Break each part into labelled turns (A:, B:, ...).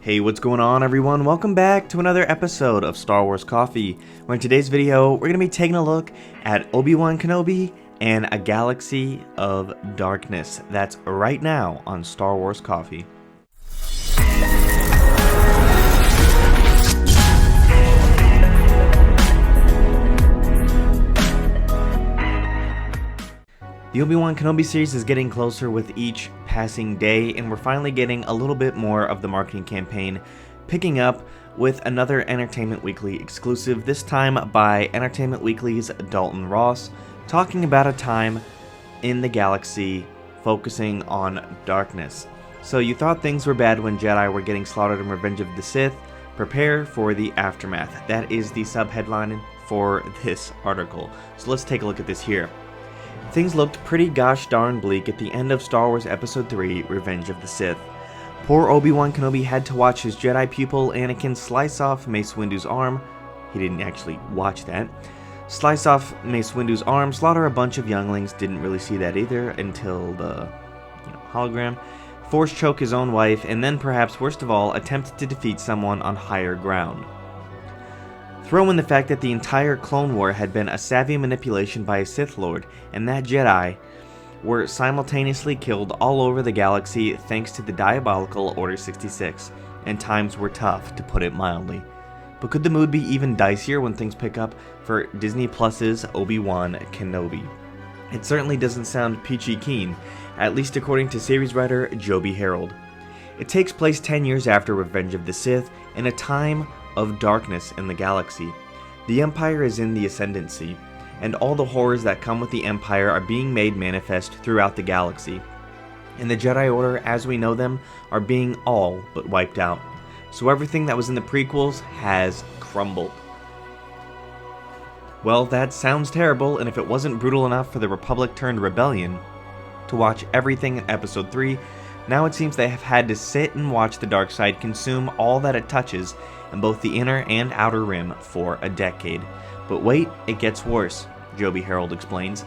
A: Hey, what's going on everyone? Welcome back to another episode of Star Wars Coffee, where in today's video, we're going to be taking a look at Obi-Wan Kenobi and a Galaxy of Darkness. That's right now on Star Wars Coffee. The Obi-Wan Kenobi series is getting closer with each passing day, and we're finally getting a little bit more of the marketing campaign, picking up with another Entertainment Weekly exclusive, this time by Entertainment Weekly's Dalton Ross, talking about a time in the galaxy focusing on darkness. So you thought things were bad when Jedi were getting slaughtered in Revenge of the Sith? Prepare for the aftermath. That is the subheadline for this article. So let's take a look at this here. Things looked pretty gosh darn bleak at the end of Star Wars Episode 3, Revenge of the Sith. Poor Obi-Wan Kenobi had to watch his Jedi pupil Anakin slice off Mace Windu's arm. He didn't actually watch that. Slice off Mace Windu's arm, slaughter a bunch of younglings, didn't really see that either until the hologram. Force choke his own wife, and then perhaps worst of all, attempt to defeat someone on higher ground. Throw in the fact that the entire Clone War had been a savvy manipulation by a Sith Lord, and that Jedi were simultaneously killed all over the galaxy thanks to the diabolical Order 66, and times were tough, to put it mildly. But could the mood be even dicier when things pick up for Disney Plus's Obi-Wan Kenobi? It certainly doesn't sound peachy keen, at least according to series writer Joby Harold. It takes place 10 years after Revenge of the Sith, in a time of darkness in the galaxy. The Empire is in the ascendancy, and all the horrors that come with the Empire are being made manifest throughout the galaxy. And the Jedi Order, as we know them, are being all but wiped out. So everything that was in the prequels has crumbled. Well, that sounds terrible, and if it wasn't brutal enough for the Republic turned Rebellion to watch everything in Episode 3, now it seems they have had to sit and watch the dark side consume all that it touches in both the inner and outer rim for a decade. But wait, it gets worse, Joby Harold explains.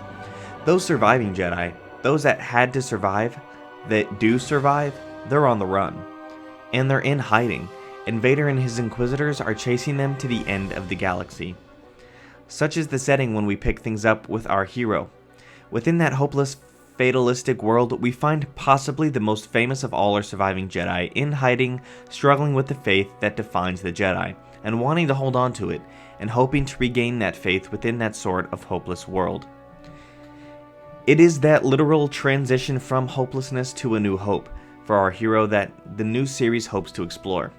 A: Those surviving Jedi, those that had to survive, that do survive, they're on the run. And they're in hiding, and Vader and his Inquisitors are chasing them to the end of the galaxy. Such is the setting when we pick things up with our hero. Within that hopeless, fatalistic world, we find possibly the most famous of all our surviving Jedi in hiding, struggling with the faith that defines the Jedi, and wanting to hold on to it, and hoping to regain that faith within that sort of hopeless world. It is that literal transition from hopelessness to a new hope for our hero that the new series hopes to explore.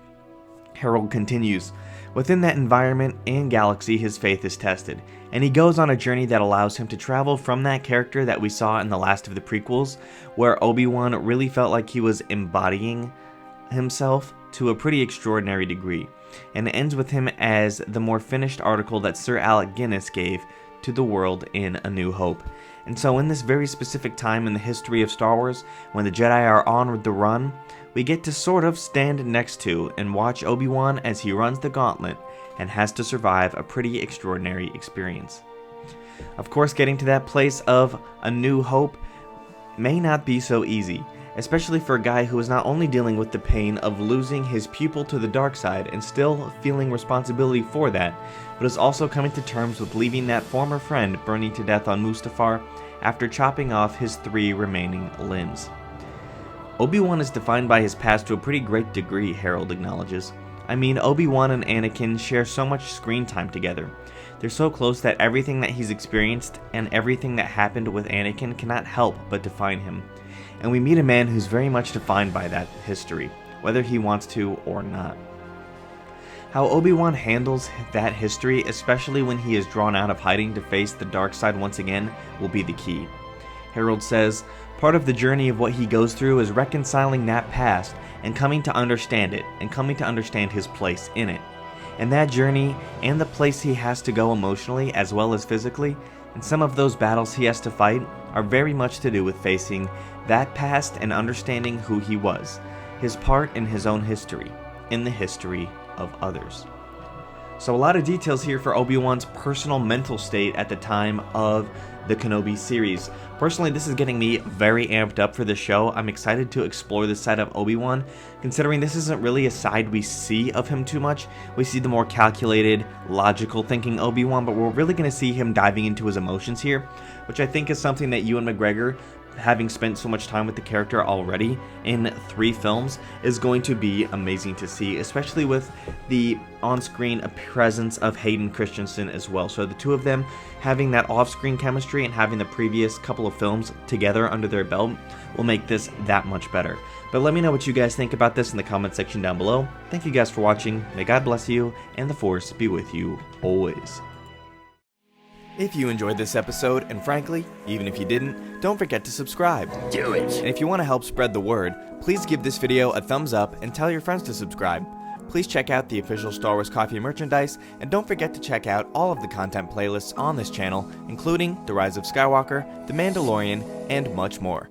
A: Harold continues, within that environment and galaxy his faith is tested, and he goes on a journey that allows him to travel from that character that we saw in the last of the prequels, where Obi-Wan really felt like he was embodying himself to a pretty extraordinary degree, and it ends with him as the more finished article that Sir Alec Guinness gave to the world in A New Hope. And so in this very specific time in the history of Star Wars, when the Jedi are on the run, we get to sort of stand next to and watch Obi-Wan as he runs the gauntlet and has to survive a pretty extraordinary experience. Of course, getting to that place of A New Hope may not be so easy, especially for a guy who is not only dealing with the pain of losing his pupil to the dark side and still feeling responsibility for that, but is also coming to terms with leaving that former friend burning to death on Mustafar after chopping off his 3 remaining limbs. Obi-Wan is defined by his past to a pretty great degree, Harold acknowledges. I mean, Obi-Wan and Anakin share so much screen time together. They're so close that everything that he's experienced and everything that happened with Anakin cannot help but define him. And we meet a man who's very much defined by that history, whether he wants to or not. How Obi-Wan handles that history, especially when he is drawn out of hiding to face the dark side once again, will be the key. Harold says, part of the journey of what he goes through is reconciling that past and coming to understand it, and coming to understand his place in it. And that journey, and the place he has to go emotionally as well as physically, and some of those battles he has to fight, are very much to do with facing that past and understanding who he was, his part in his own history, in the history of others. So a lot of details here for Obi-Wan's personal mental state at the time of the Kenobi series. Personally, this is getting me very amped up for the show. I'm excited to explore the side of Obi-Wan, considering this isn't really a side we see of him too much. We see the more calculated, logical thinking Obi-Wan, but we're really going to see him diving into his emotions here, which I think is something that Ewan McGregor, having spent so much time with the character already in 3 films, is going to be amazing to see, especially with the on-screen presence of Hayden Christensen as well. So the two of them having that off-screen chemistry and having the previous couple of films together under their belt will make this that much better. But let me know what you guys think about this in the comment section down below. Thank you guys for watching. May God bless you, and the Force be with you always. If you enjoyed this episode, and frankly, even if you didn't, don't forget to subscribe.
B: Do it!
A: And if you want to help spread the word, please give this video a thumbs up and tell your friends to subscribe. Please check out the official Star Wars Coffee merchandise, and don't forget to check out all of the content playlists on this channel, including The Rise of Skywalker, The Mandalorian, and much more.